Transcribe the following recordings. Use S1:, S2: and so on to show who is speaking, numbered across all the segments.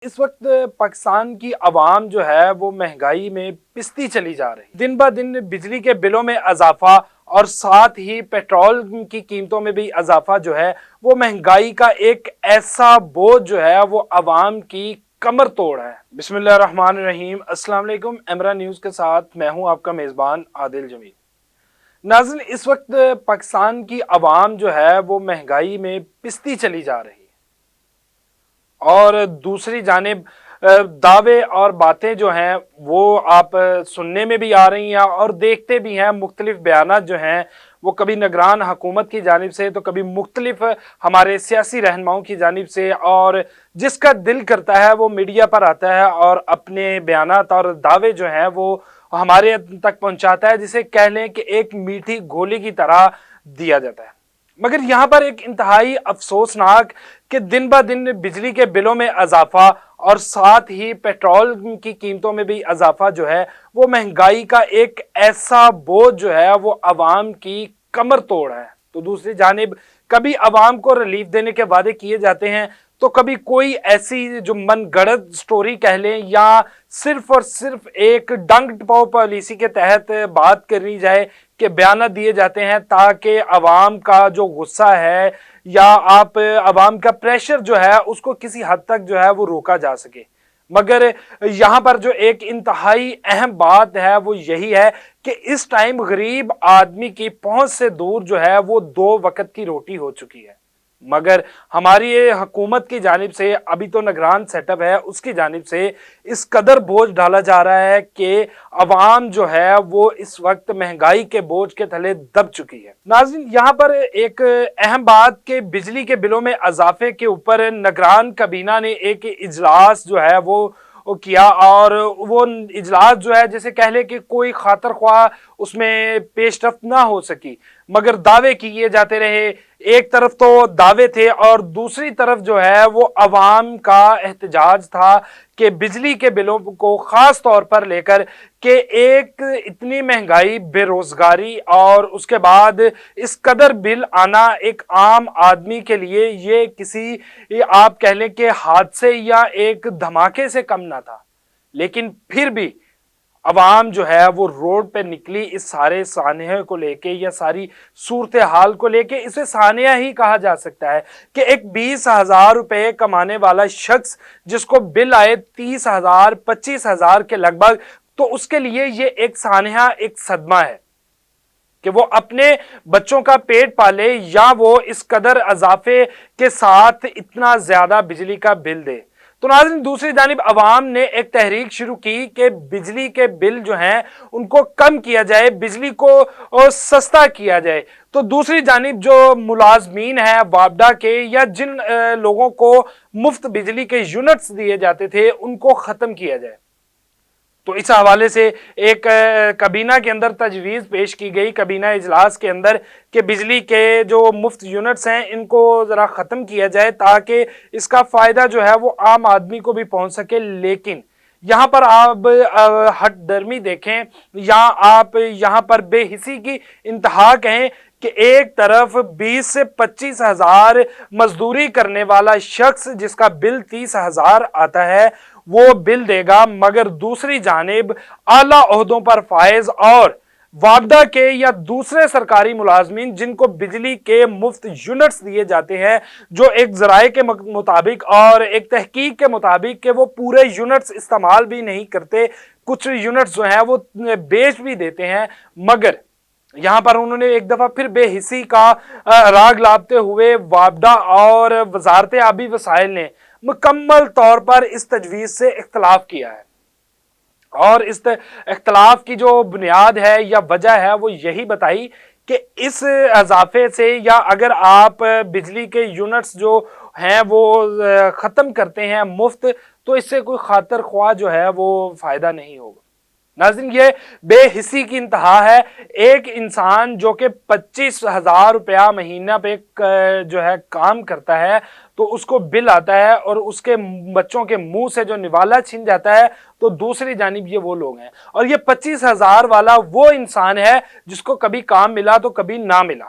S1: اس وقت پاکستان کی عوام جو ہے وہ مہنگائی میں پستی چلی جا رہی ہے۔ دن بہ دن بجلی کے بلوں میں اضافہ اور ساتھ ہی پیٹرول کی قیمتوں میں بھی اضافہ جو ہے وہ مہنگائی کا ایک ایسا بوجھ جو ہے وہ عوام کی کمر توڑ ہے۔ بسم اللہ الرحمن الرحیم، السلام علیکم۔ امرا نیوز کے ساتھ میں ہوں آپ کا میزبان عادل جمیل۔ ناظرین، اس وقت پاکستان کی عوام جو ہے وہ مہنگائی میں پستی چلی جا رہی ہے اور دوسری جانب دعوے اور باتیں جو ہیں وہ آپ سننے میں بھی آ رہی ہیں اور دیکھتے بھی ہیں۔ مختلف بیانات جو ہیں وہ کبھی نگران حکومت کی جانب سے تو کبھی مختلف ہمارے سیاسی رہنماؤں کی جانب سے، اور جس کا دل کرتا ہے وہ میڈیا پر آتا ہے اور اپنے بیانات اور دعوے جو ہیں وہ ہمارے تک پہنچاتا ہے، جسے کہہ لیں کہ ایک میٹھی گولی کی طرح دیا جاتا ہے۔ مگر یہاں پر ایک انتہائی افسوسناک کہ دن بہ دن بجلی کے بلوں میں اضافہ اور ساتھ ہی پیٹرول کی قیمتوں میں بھی اضافہ جو ہے وہ مہنگائی کا ایک ایسا بوجھ جو ہے وہ عوام کی کمر توڑ ہے۔ تو دوسری جانب کبھی عوام کو ریلیف دینے کے وعدے کیے جاتے ہیں تو کبھی کوئی ایسی جو من گڑت سٹوری کہہ لیں یا صرف اور صرف ایک ڈنگ ٹپاؤ پالیسی کے تحت بات کرنی جائے کہ بیانات دیے جاتے ہیں تاکہ عوام کا جو غصہ ہے یا آپ عوام کا پریشر جو ہے اس کو کسی حد تک جو ہے وہ روکا جا سکے۔ مگر یہاں پر جو ایک انتہائی اہم بات ہے وہ یہی ہے کہ اس ٹائم غریب آدمی کی پہنچ سے دور جو ہے وہ 2 وقت کی روٹی ہو چکی ہے۔ مگر ہماری حکومت کی جانب سے ابھی تو نگران سیٹ اپ ہے، اس کی جانب سے اس قدر بوجھ ڈالا جا رہا ہے کہ عوام جو ہے وہ اس وقت مہنگائی کے بوجھ کے تلے دب چکی ہے۔ ناظرین، یہاں پر ایک اہم بات کہ بجلی کے بلوں میں اضافے کے اوپر نگران کابینہ نے ایک اجلاس جو ہے وہ کیا، اور وہ اجلاس جو ہے جیسے کہہ لے کہ کوئی خاطر خواہ اس میں پیش رفت نہ ہو سکی، مگر دعوے کیے جاتے رہے۔ ایک طرف تو دعوے تھے اور دوسری طرف جو ہے وہ عوام کا احتجاج تھا کہ بجلی کے بلوں کو خاص طور پر لے کر کہ ایک اتنی مہنگائی، بے روزگاری اور اس کے بعد اس قدر بل آنا ایک عام آدمی کے لیے یہ کسی آپ کہہ لیں کہ حادثے یا ایک دھماکے سے کم نہ تھا۔ لیکن پھر بھی عوام جو ہے وہ روڈ پہ نکلی اس سارے سانحے کو لے کے یا ساری صورتحال کو لے کے۔ اسے سانحہ ہی کہا جا سکتا ہے کہ ایک 20,000 روپے کمانے والا شخص جس کو بل آئے 30,000 25,000 کے لگ بھگ، تو اس کے لیے یہ ایک سانحہ، ایک صدمہ ہے کہ وہ اپنے بچوں کا پیٹ پالے یا وہ اس قدر اضافے کے ساتھ اتنا زیادہ بجلی کا بل دے۔ تو ناظرین، دوسری جانب عوام نے ایک تحریک شروع کی کہ بجلی کے بل جو ہیں ان کو کم کیا جائے، بجلی کو سستا کیا جائے۔ تو دوسری جانب جو ملازمین ہیں وابڈا کے یا جن لوگوں کو مفت بجلی کے یونٹس دیے جاتے تھے ان کو ختم کیا جائے۔ تو اس حوالے سے ایک کابینہ کے اندر تجویز پیش کی گئی، کابینہ اجلاس کے اندر، کہ بجلی کے جو مفت یونٹس ہیں ان کو ذرا ختم کیا جائے تاکہ اس کا فائدہ جو ہے وہ عام آدمی کو بھی پہنچ سکے۔ لیکن یہاں پر آپ ہٹ درمی دیکھیں یا آپ یہاں پر بے حسی کی انتہا کہیں کہ ایک طرف 20 سے 25,000 مزدوری کرنے والا شخص جس کا بل 30,000 آتا ہے وہ بل دے گا، مگر دوسری جانب اعلیٰ عہدوں پر فائز اور وابڈا کے یا دوسرے سرکاری ملازمین جن کو بجلی کے مفت یونٹس دیے جاتے ہیں، جو ایک ذرائع کے مطابق اور ایک تحقیق کے مطابق کہ وہ پورے یونٹس استعمال بھی نہیں کرتے، کچھ یونٹس جو ہیں وہ بیچ بھی دیتے ہیں، مگر یہاں پر انہوں نے ایک دفعہ پھر بے حسی کا راگ لابتے ہوئے وابڈا اور وزارت آبی وسائل نے مکمل طور پر اس تجویز سے اختلاف کیا ہے، اور اس اختلاف کی جو بنیاد ہے یا وجہ ہے وہ یہی بتائی کہ اس اضافے سے یا اگر آپ بجلی کے یونٹس جو ہیں وہ ختم کرتے ہیں مفت، تو اس سے کوئی خاطر خواہ جو ہے وہ فائدہ نہیں ہوگا۔ ناظرین، یہ بے حسی کی انتہا ہے۔ ایک انسان جو کہ 25,000 روپیہ مہینہ پہ جو ہے کام کرتا ہے تو اس کو بل آتا ہے اور اس کے بچوں کے منہ سے جو نوالا چھن جاتا ہے، تو دوسری جانب یہ وہ لوگ ہیں، اور یہ 25,000 والا وہ انسان ہے جس کو کبھی کام ملا تو کبھی نہ ملا۔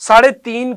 S1: 3.5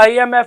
S1: IMF